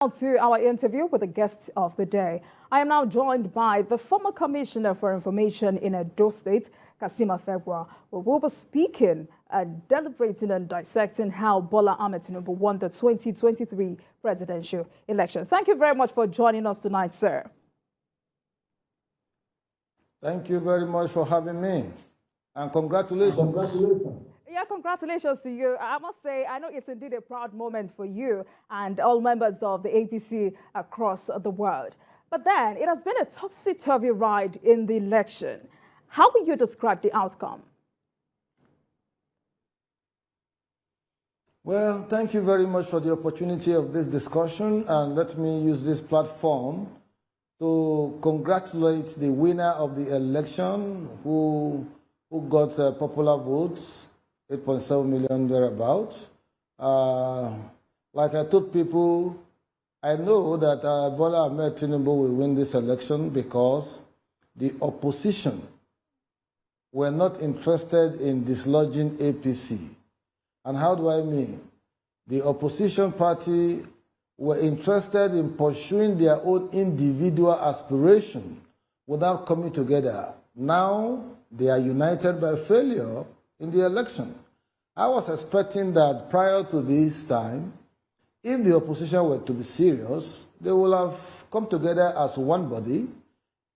To our interview with the guest of the day. I am now joined by the former Commissioner for Information in Edo State, Kassim Afegbua. We will be speaking and deliberating and dissecting how Bola Tinubu won the 2023 presidential election. Thank you very much for joining us tonight, sir. Thank you very much for having me, and congratulations. Yeah, congratulations to you. I must say, I know it's indeed a proud moment for you and all members of the APC across the world. But then, it has been a topsy-turvy ride in the election. How will you describe the outcome? Well, thank you very much for the opportunity of this discussion, and let me use this platform to congratulate the winner of the election who got popular votes, 8.7 million thereabout. Like I told people, I know that Bola Tinubu will win this election because the opposition were not interested in dislodging APC. And how do I mean? The opposition party were interested in pursuing their own individual aspiration without coming together. Now they are united by failure in the election. I was expecting that prior to this time, if the opposition were to be serious, they would have come together as one body.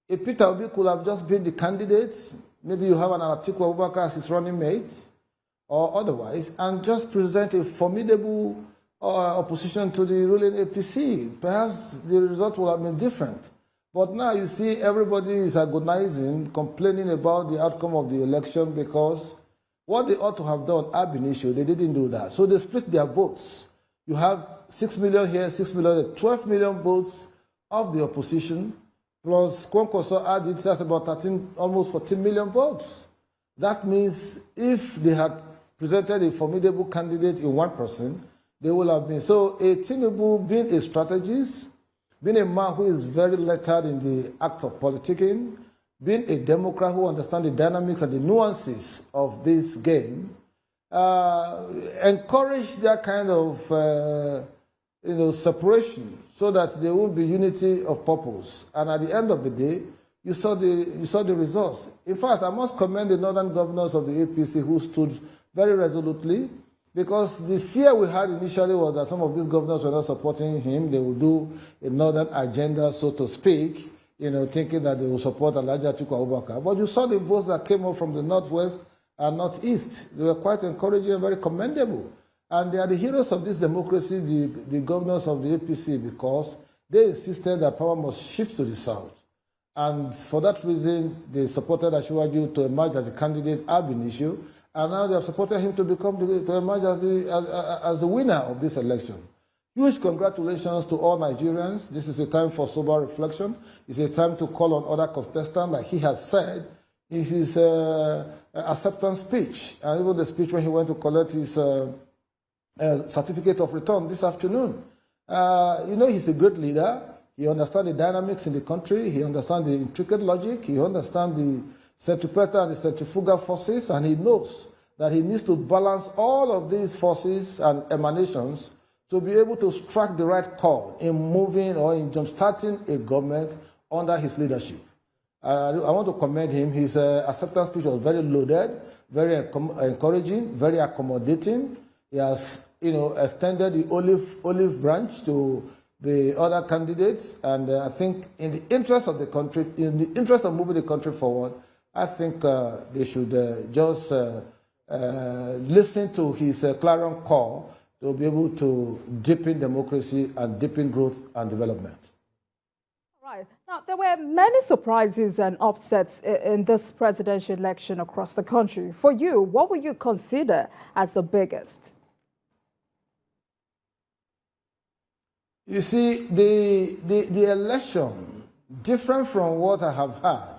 If Peter Obi could have just been the candidate, maybe you have an Atiku Abubakar as his running mate, or otherwise, and just present a formidable opposition to the ruling APC, perhaps the result would have been different. But now you see everybody is agonizing, complaining about the outcome of the election because what they ought to have done ab initio, they didn't do that. So they split their votes. You have 6 million here, 6 million there, 12 million votes of the opposition, plus Kwankwaso added, that's about 13, almost 14 million votes. That means if they had presented a formidable candidate in one person, they would have been. So a Tinubu, being a strategist, being a man who is very lettered in the act of politicking, being a Democrat who understands the dynamics and the nuances of this game, encourage that kind of separation so that there will be unity of purpose. And at the end of the day, you saw the results. In fact, I must commend the northern governors of the APC who stood very resolutely, because the fear we had initially was that some of these governors were not supporting him. They would do a northern agenda, so to speak, thinking that they will support Alhaji Atiku Abubakar. But you saw the votes that came up from the northwest and northeast. They were quite encouraging and very commendable. And they are the heroes of this democracy, the governors of the APC, because they insisted that power must shift to the south. And for that reason, they supported Asiwaju to emerge as a candidate ab initio, and now they have supported him to emerge as the winner of this election. Huge congratulations to all Nigerians. This is a time for sober reflection. It's a time to call on other contestants, like he has said in his acceptance speech, and even the speech when he went to collect his certificate of return this afternoon. He's a great leader. He understands the dynamics in the country. He understands the intricate logic. He understands the centripetal and the centrifugal forces, and he knows that he needs to balance all of these forces and emanations to be able to strike the right chord in moving or in jumpstarting a government under his leadership. I want to commend him. His acceptance speech was very loaded, very encouraging, very accommodating. He has, extended the olive branch to the other candidates, and I think in the interest of the country, in the interest of moving the country forward, I think they should just listen to his clarion call to be able to deepen democracy and deepen growth and development. Right. Now, there were many surprises and upsets in this presidential election across the country. For you, what would you consider as the biggest? You see, the election, different from what I have heard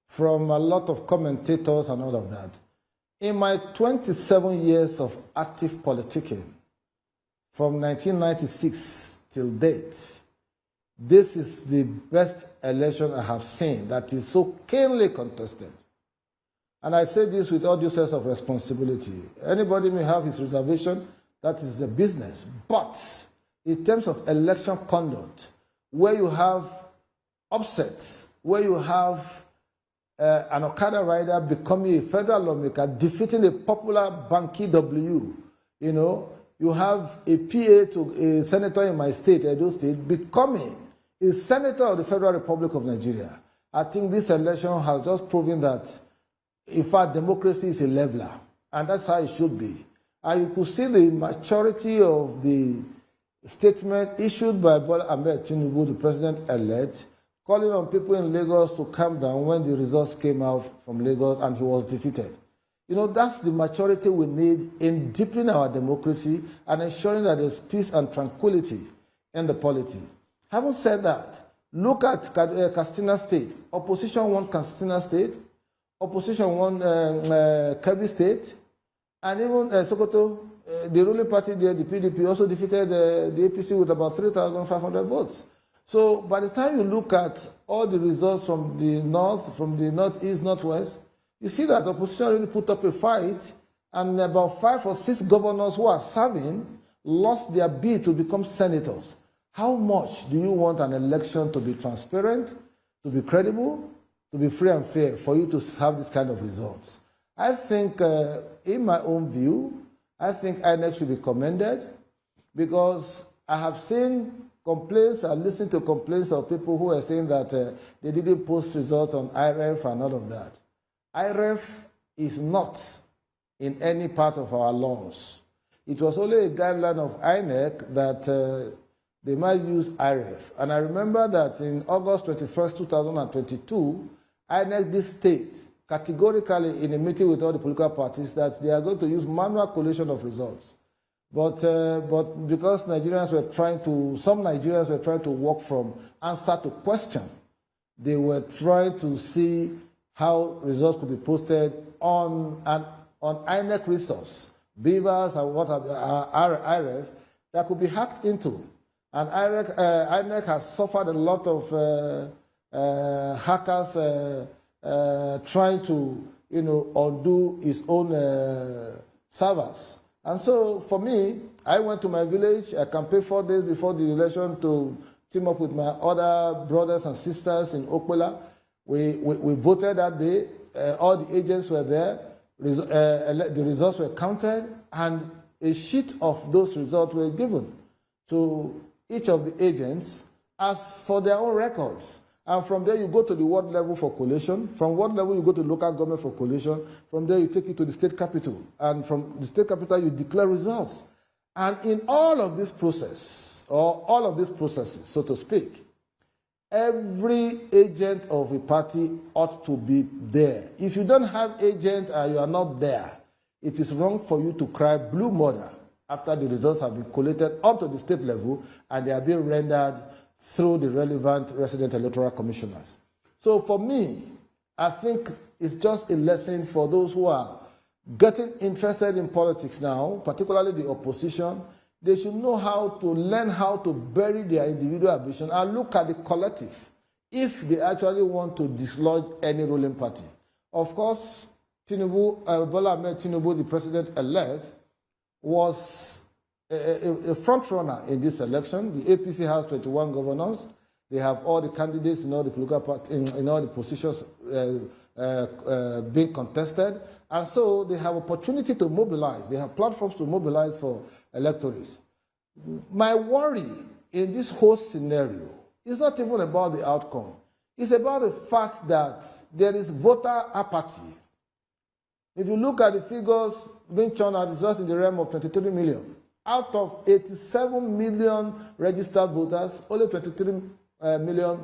from a lot of commentators and all of that, in my 27 years of active politicking, from 1996 till date, this is the best election I have seen that is so keenly contested. And I say this with all due sense of responsibility. Anybody may have his reservation, that is the business. But in terms of election conduct, where you have upsets, where you have an Okada rider becoming a federal lawmaker, defeating a popular Banky W, you have a PA to a senator in my state, Edo State, becoming a senator of the Federal Republic of Nigeria. I think this election has just proven that, in fact, democracy is a leveler, and that's how it should be. And you could see the maturity of the statement issued by Bola Tinubu, the president-elect, calling on people in Lagos to calm down when the results came out from Lagos and he was defeated. That's the maturity we need in deepening our democracy and ensuring that there's peace and tranquility in the polity. Having said that, look at Katsina State. Opposition won Katsina State. Opposition won Kebbi State. And even Sokoto, the ruling party there, the PDP, also defeated the APC with about 3,500 votes. So by the time you look at all the results from the north, from the northeast, northwest, you see that opposition really put up a fight, and about 5 or 6 governors who are serving lost their bid to become senators. How much do you want an election to be transparent, to be credible, to be free and fair for you to have this kind of results? I think, in my own view, I think INEC should be commended, because I have seen complaints, I listened to complaints of people who are saying that they didn't post results on IREF and all of that. IREF is not in any part of our laws. It was only a guideline of INEC that they might use IREF. And I remember that in August 21st, 2022, INEC did state categorically in a meeting with all the political parties that they are going to use manual collation of results. But because some Nigerians were trying to work from answer to question, they were trying to see how results could be posted on INEC resource, Beavers and what have IREF, that could be hacked into. And INEC has suffered a lot of hackers trying to undo its own servers. And so for me, I went to my village. I campaigned 4 days before the election to team up with my other brothers and sisters in Okpela. We voted that day. All the agents were there. The results were counted, and a sheet of those results were given to each of the agents as for their own records. And from there, you go to the ward level for collation. From ward level, you go to local government for collation. From there, you take it to the state capital. And from the state capital, you declare results. And in all of this process, or all of these processes, so to speak, every agent of a party ought to be there. If you don't have agent and you are not there, it is wrong for you to cry blue murder after the results have been collated up to the state level and they are being rendered through the relevant resident electoral commissioners. So for me, I think it's just a lesson for those who are getting interested in politics now, particularly the opposition. They should know how to learn how to bury their individual ambition and look at the collective if they actually want to dislodge any ruling party. Of course, Bola Tinubu, the president-elect, was a front runner in this election. The APC has 21 governors. They have all the candidates in all the political parties, in all the positions being contested. And so they have opportunity to mobilize. They have platforms to mobilize for electorates. My worry in this whole scenario is not even about the outcome. It's about the fact that there is voter apathy. If you look at the figures being churned out, it's just in the realm of 23 million. Out of 87 million registered voters, only 23 million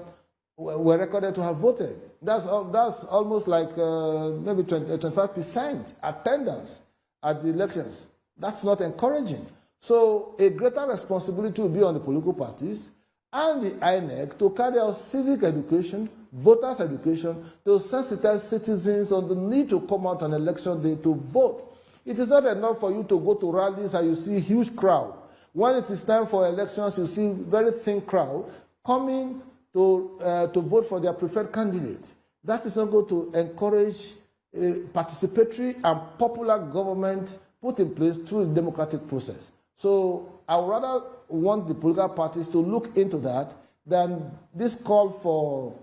were recorded to have voted. That's almost like maybe 25% attendance at the elections. That's not encouraging. So a greater responsibility will be on the political parties and the INEC to carry out civic education, voters' education, to sensitize citizens on the need to come out on election day to vote. It is not enough for you to go to rallies and you see a huge crowd. When it is time for elections, you see very thin crowd coming to vote for their preferred candidate. That is not going to encourage a participatory and popular government put in place through the democratic process. So I would rather want the political parties to look into that than this call for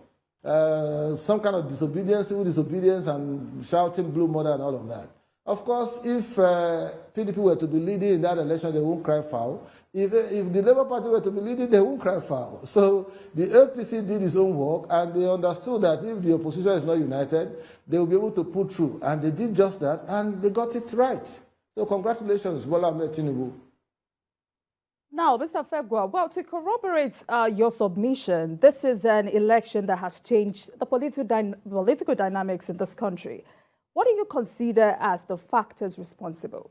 some kind of disobedience, civil disobedience, and shouting blue mother and all of that. Of course, if PDP were to be leading in that election, they won't cry foul. If the Labour Party were to be leading, they won't cry foul. So the APC did its own work, and they understood that if the opposition is not united, they will be able to pull through. And they did just that, and they got it right. So congratulations, Bola Tinubu. Now, Mr. Afegbua, well, to corroborate your submission, this is an election that has changed the political dynamics in this country. What do you consider as the factors responsible?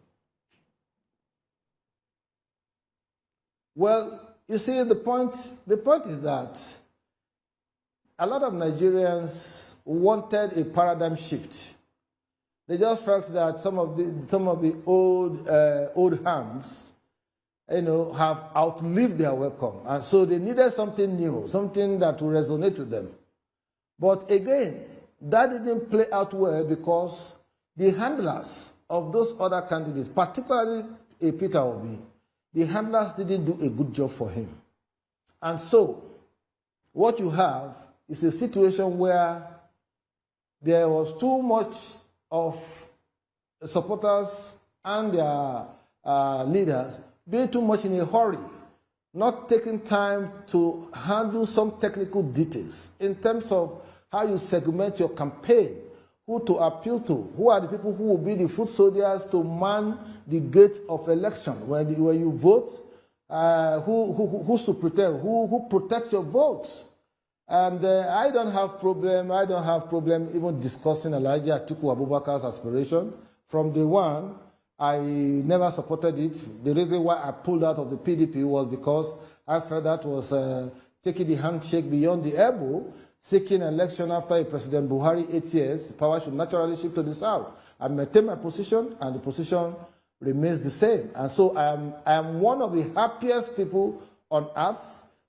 Well, you see, the point is that a lot of Nigerians wanted a paradigm shift. They just felt that some of the old hands, have outlived their welcome, and so they needed something new, something that will resonate with them. But again, that didn't play out well because the handlers of those other candidates, particularly Peter Obi, the handlers didn't do a good job for him. And so, what you have is a situation where there was too much of supporters and their leaders being too much in a hurry, not taking time to handle some technical details in terms of how you segment your campaign, who to appeal to, who are the people who will be the foot soldiers to man the gate of election. When you vote, who's to pretend, who protects your vote. And I don't have problem even discussing Elijah Atiku Abubakar's aspiration. From day one, I never supported it. The reason why I pulled out of the PDP was because I felt that was taking the handshake beyond the elbow, seeking election after President Buhari 8 years. Power should naturally shift to the south. I maintain my position, and the position remains the same. And so I am one of the happiest people on earth,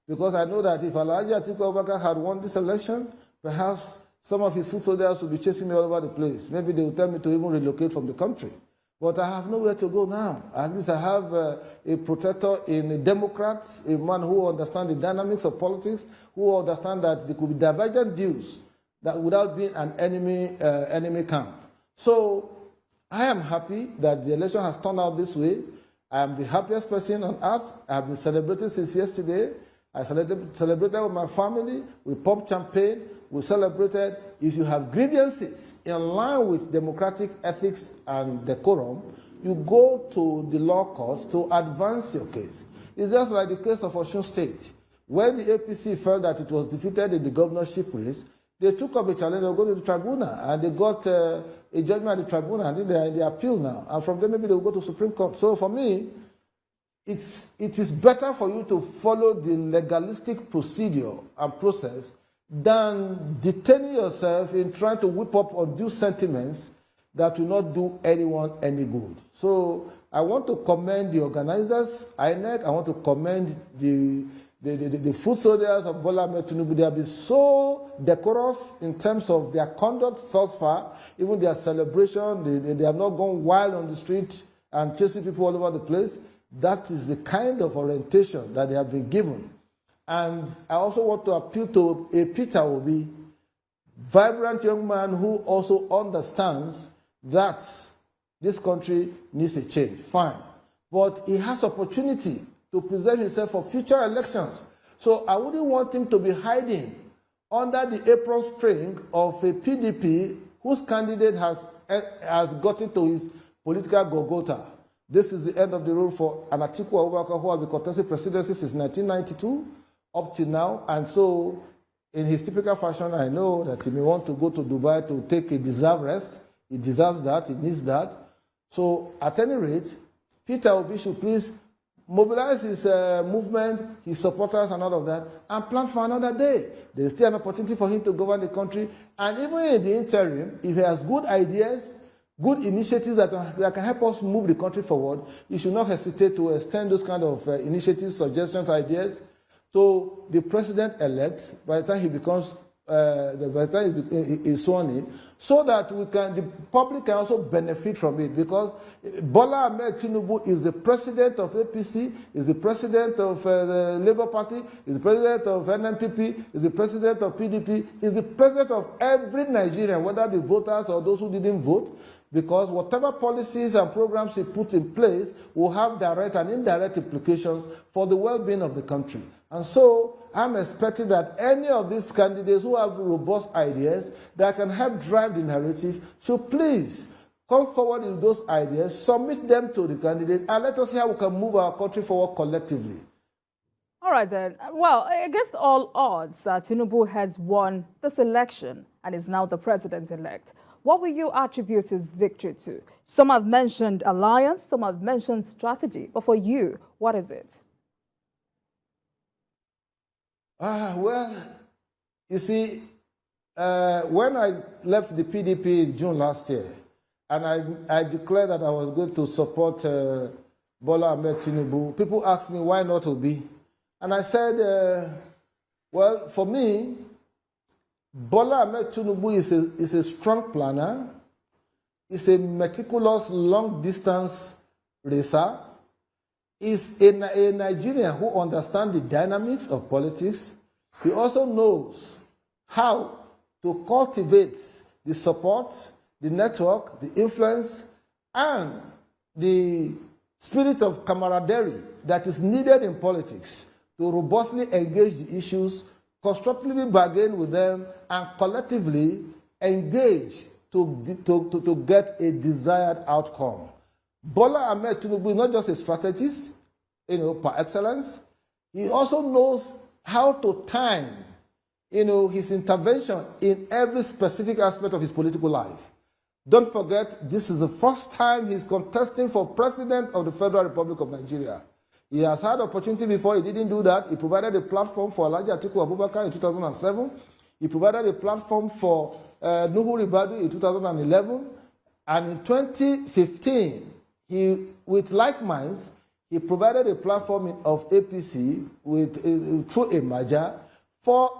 because I know that if Elijah Atiku Abubakar had won this election, perhaps some of his foot soldiers would be chasing me all over the place. Maybe they would tell me to even relocate from the country. But I have nowhere to go now. At least I have a protector in a Democrat, a man who understands the dynamics of politics, who understands that there could be divergent views that without being an enemy camp. So I am happy that the election has turned out this way. I am the happiest person on earth. I have been celebrating since yesterday. I celebrated with my family. We popped champagne. We celebrated. If you have grievances in line with democratic ethics and decorum, you go to the law courts to advance your case. It's just like the case of Edo State. When the APC felt that it was defeated in the governorship race, they took up a challenge of going to the tribunal, and they got a judgment at the tribunal, and they are in the appeal now. And from there, maybe they will go to Supreme Court. So for me, it is better for you to follow the legalistic procedure and process than detaining yourself in trying to whip up undue sentiments that will not do anyone any good. So I want to commend the organizers, INEC. I want to commend the foot soldiers of Bola Tinubu. They have been so decorous in terms of their conduct thus far, even their celebration. They have not gone wild on the street and chasing people all over the place. That is the kind of orientation that they have been given. And I also want to appeal to a Peter Obi, vibrant young man who also understands that this country needs a change. Fine. But he has opportunity to present himself for future elections. So I wouldn't want him to be hiding under the apron string of a PDP whose candidate has gotten to his political Golgotha. This is the end of the road for Atiku Abubakar, who has been contesting presidency since 1992 up to now. And so, in his typical fashion, I know that he may want to go to Dubai to take a deserved rest. He deserves that. He needs that. So, at any rate, Peter Obi should please mobilize his movement, his supporters and all of that, and plan for another day. There is still an opportunity for him to govern the country. And even in the interim, if he has good ideas, good initiatives that can help us move the country forward, he should not hesitate to extend those kind of initiatives, suggestions, ideas to the president-elect by the time he becomes by the time is sworn in, so that the public can also benefit from it. Because Bola Tinubu is the president of APC, is the president of the Labour Party, is the president of NNPP, is the president of PDP, is the president of every Nigerian, whether the voters or those who didn't vote. Because whatever policies and programs he put in place will have direct and indirect implications for the well-being of the country. And so I'm expecting that any of these candidates who have robust ideas that can help drive the narrative should please come forward with those ideas, submit them to the candidate, and let us see how we can move our country forward collectively. All right, then. Well, against all odds, Tinubu has won this election and is now the president-elect. What will you attribute his victory to? Some have mentioned alliance, some have mentioned strategy. But for you, what is it? Well, you see, when I left the PDP in June last year, and I declared that I was going to support Bola Tinubu, people asked me, why not Obi? And I said, well, for me, Bola Tinubu is a strong planner, is a meticulous long-distance racer, is a Nigerian who understands the dynamics of politics. He also knows how to cultivate the support, the network, the influence, and the spirit of camaraderie that is needed in politics to robustly engage the issues, constructively bargain with them, and collectively engage to get a desired outcome. Bola Tinubu is not just a strategist, par excellence. He also knows how to time, his intervention in every specific aspect of his political life. Don't forget, this is the first time he's contesting for president of the Federal Republic of Nigeria. He has had opportunity before, he didn't do that. He provided a platform for Alhaji Atiku Abubakar in 2007. He provided a platform for Nuhu Ribadu in 2011. And in 2015, with like minds, he provided a platform of APC through a merger for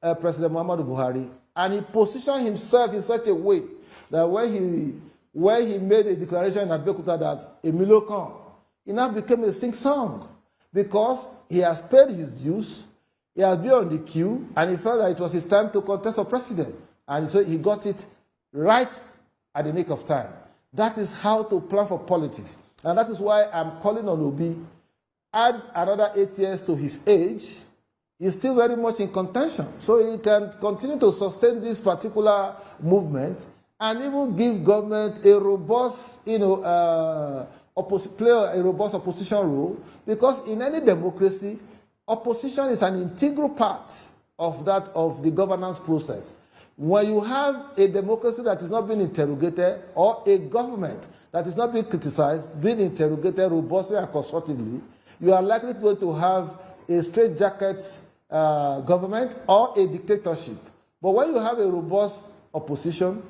President Muhammadu Buhari. And he positioned himself in such a way that when he made a declaration in Abeokuta that Emilio come, it now became a sing-song because he has paid his dues, he has been on the queue, and he felt that it was his time to contest for president. And so he got it right at the nick of time. That is how to plan for politics. And that is why I'm calling on Obi, add another 8 years to his age. He's still very much in contention. So he can continue to sustain this particular movement and even give government a robust, play a robust opposition role, because in any democracy, opposition is an integral part of the governance process. When you have a democracy that is not being interrogated, or a government that is not being criticized, being interrogated robustly and constructively, you are likely going to have a straitjacket government or a dictatorship. But when you have a robust opposition,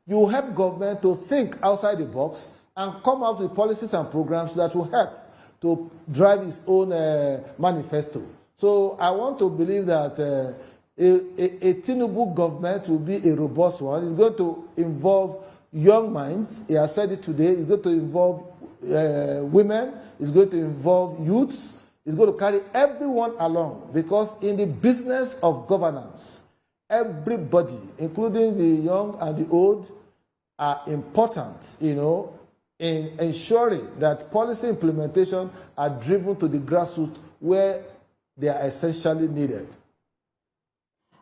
you help government to think outside the box and come up with policies and programs that will help to drive its own manifesto. So I want to believe that a Tinubu government will be a robust one. It's going to involve young minds. He has said it today. It's going to involve women. It's going to involve youths. It's going to carry everyone along, because in the business of governance, everybody, including the young and the old, are important, in ensuring that policy implementation are driven to the grassroots where they are essentially needed.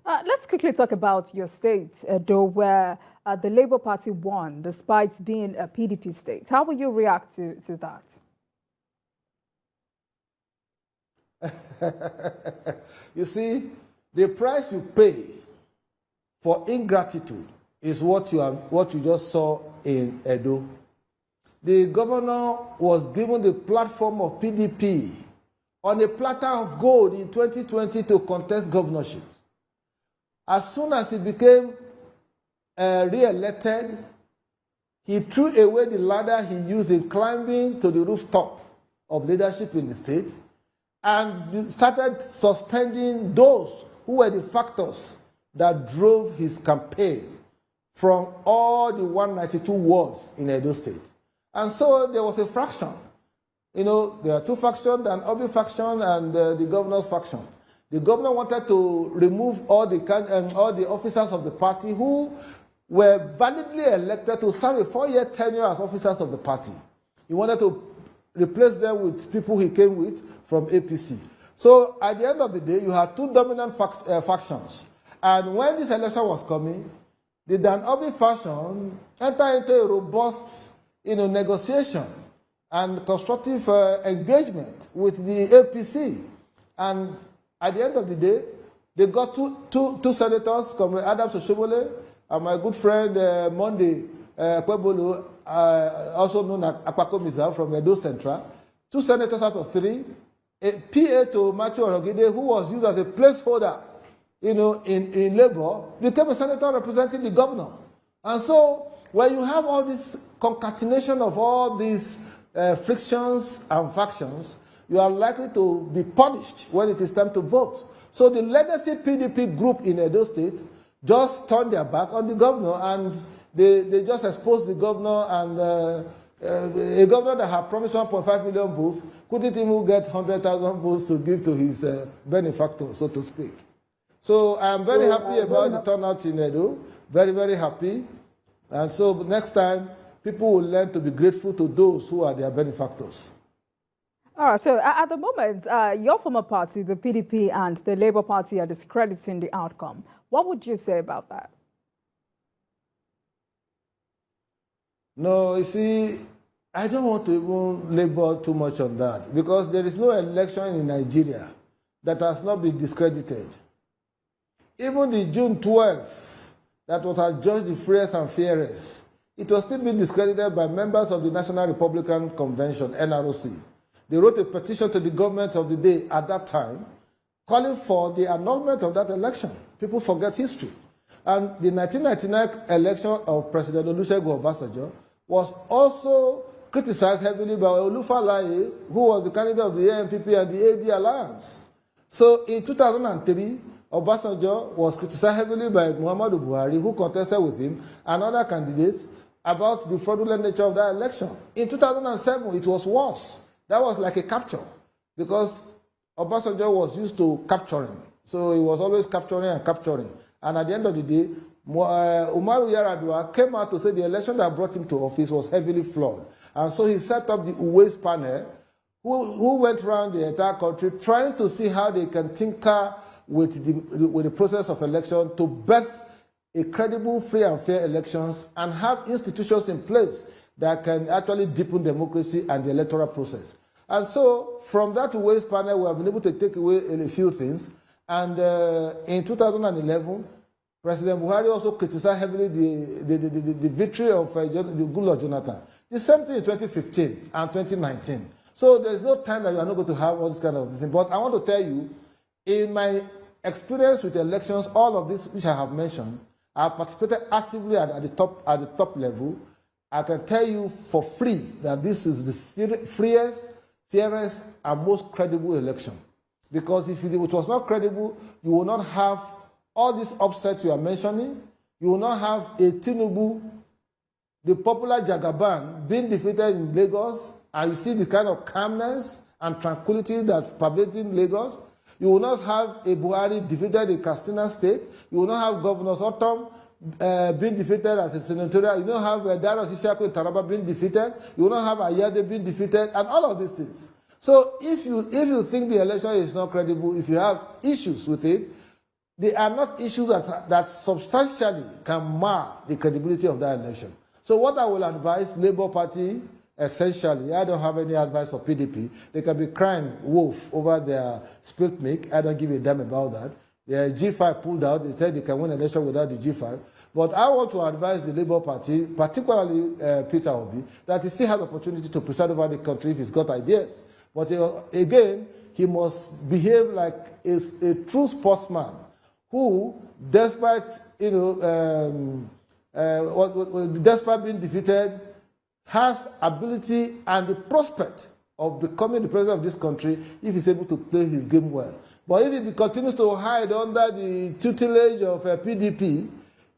Let's quickly talk about your state, Edo, where the Labour Party won despite being a PDP state. How will you react to that? You see, the price you pay for ingratitude is what you just saw in Edo. The governor was given the platform of PDP on a platter of gold in 2020 to contest governorship. As soon as he became re-elected, he threw away the ladder he used in climbing to the rooftop of leadership in the state and started suspending those who were the factors that drove his campaign from all the 192 wards in Edo State. And so there was a fraction. You know, there are two factions, an Obi faction and the governor's faction. The governor wanted to remove all the officers of the party who were validly elected to serve a 4-year tenure as officers of the party. He wanted to replace them with people he came with from APC. So at the end of the day, you had two dominant factions. And when this election was coming, the Dan Obi faction entered into a robust negotiation and constructive engagement with the APC. And at the end of the day, they got two senators, Comrade Adams Oshobole, and my good friend Monday Kwebolo, also known as Akpakomiza from Edo Central, 2 senators out of 3, a PA to Matthew Orogide, who was used as a placeholder, in Labour, became a senator representing the governor. And so, when you have all this concatenation of all these frictions and factions, you are likely to be punished when it is time to vote. So the legacy PDP group in Edo State just turned their back on the governor, and they just exposed the governor, and a governor that had promised 1.5 million votes couldn't even get 100,000 votes to give to his benefactor, so to speak. So I'm very happy about the turnout in Edo, very, very happy. And so next time, people will learn to be grateful to those who are their benefactors. All right, so at the moment, your former party, the PDP, and the Labour Party are discrediting the outcome. What would you say about that? No, you see, I don't want to even labor too much on that, because there is no election in Nigeria that has not been discredited. Even the June 12th, that was adjudged the freest and fairest, it was still being discredited by members of the National Republican Convention, NROC. They wrote a petition to the government of the day at that time, calling for the annulment of that election. People forget history. And the 1999 election of President Olusegun Obasanjo was also criticized heavily by Olufalaye, who was the candidate of the ANPP and the AD Alliance. So in 2003, Obasanjo was criticized heavily by Muhammadu Buhari, who contested with him, and other candidates about the fraudulent nature of that election. In 2007, it was worse. That was like a capture, because Obasanjo was used to capturing. So he was always capturing and capturing. And at the end of the day, Umaru Yar'Adua came out to say the election that brought him to office was heavily flawed. And so he set up the Uwais panel, who went around the entire country trying to see how they can tinker with the process of election to birth a credible, free and fair elections, and have institutions in place that can actually deepen democracy and the electoral process. And so, from that Uwais panel, we have been able to take away a few things. And in 2011, President Buhari also criticized heavily the victory of the Goodluck Jonathan. The same thing in 2015 and 2019. So there's no time that you are not going to have all this kind of thing. But I want to tell you, in my experience with elections, all of this which I have mentioned, I have participated actively at the top level. I can tell you for free that this is the freest, fairest, and most credible election. Because if it was not credible, you will not have all these upsets you are mentioning. You will not have a Tinubu, the popular Jagaban, being defeated in Lagos, and you see the kind of calmness and tranquility that's pervading Lagos. You will not have a Buhari defeated in Katsina State. You will not have Governor Otom being defeated as a senatorial. You will not have Darius Ishaku in Taraba being defeated. You will not have Ayade being defeated, and all of these things. So if you think the election is not credible, if you have issues with it, they are not issues that substantially can mar the credibility of that election. So what I will advise Labour Party, essentially, I don't have any advice for PDP. They can be crying wolf over their split milk. I don't give a damn about that. The G5 pulled out. They said they can win an election without the G5. But I want to advise the Labour Party, particularly Peter Obi, that he still has the opportunity to preside over the country if he's got ideas. But again, he must behave like a true sportsman who, despite despite being defeated, has ability and the prospect of becoming the president of this country if he's able to play his game well. But if he continues to hide under the tutelage of PDP,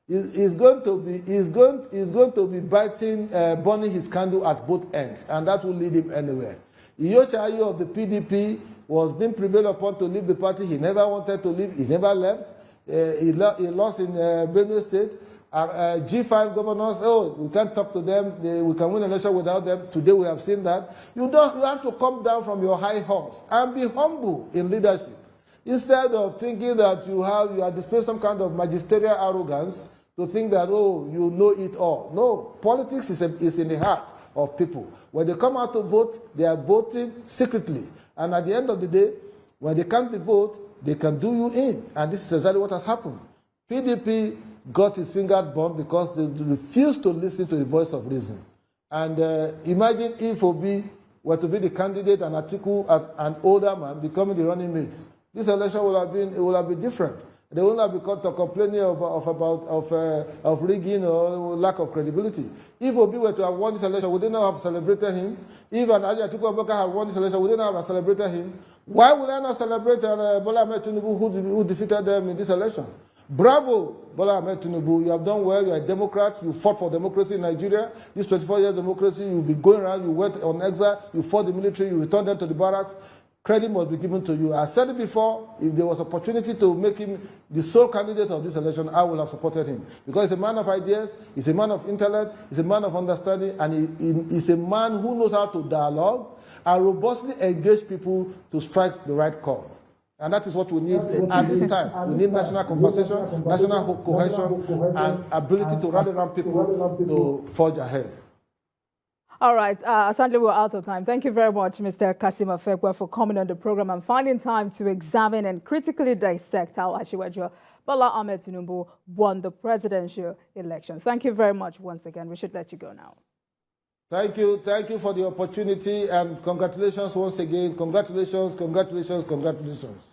he's going to be burning his candle at both ends, and that will lead him anywhere. Iyochayo of the PDP was being prevailed upon to leave the party. He never wanted to leave. He never left. He lost in Benue State. G5 governors, oh, we can't talk to them. We can win an election without them. Today we have seen that. You have to come down from your high horse and be humble in leadership. Instead of thinking that you are displaying some kind of magisterial arrogance to think that, oh, you know it all. No, politics is in the heart of people. When they come out to vote, they are voting secretly. And at the end of the day, when they come to vote, they can do you in. And this is exactly what has happened. PDP got his finger burned because they refused to listen to the voice of reason. And imagine if Obi were to be the candidate and Atiku, an older man, becoming the running mate. This election will have been different. They will not be complaining of rigging or lack of credibility. If Obi were to have won this election, would they not have celebrated him? If an Atiku Abubakar had won this election, would they not have celebrated him? Why would I not celebrate Bola Tinubu who defeated them in this election? Bravo, Bola Tinubu. You have done well. You are a Democrat. You fought for democracy in Nigeria. This 24 years democracy, you'll be going around. You went on exile. You fought the military. You returned them to the barracks. Credit must be given to you. I said it before, if there was opportunity to make him the sole candidate of this election, I would have supported him. Because he's a man of ideas, he's a man of intellect, he's a man of understanding, and he's a man who knows how to dialogue and robustly engage people to strike the right call. And that is what we need at this time. We need national conversation, national cohesion, and ability to rally around people to forge ahead. All right, sadly, we're out of time. Thank you very much, Mr. Kassim Afegbua, for coming on the program and finding time to examine and critically dissect how Asiwaju Bola Tinubu won the presidential election. Thank you very much once again. We should let you go now. Thank you for the opportunity, and congratulations once again. Congratulations.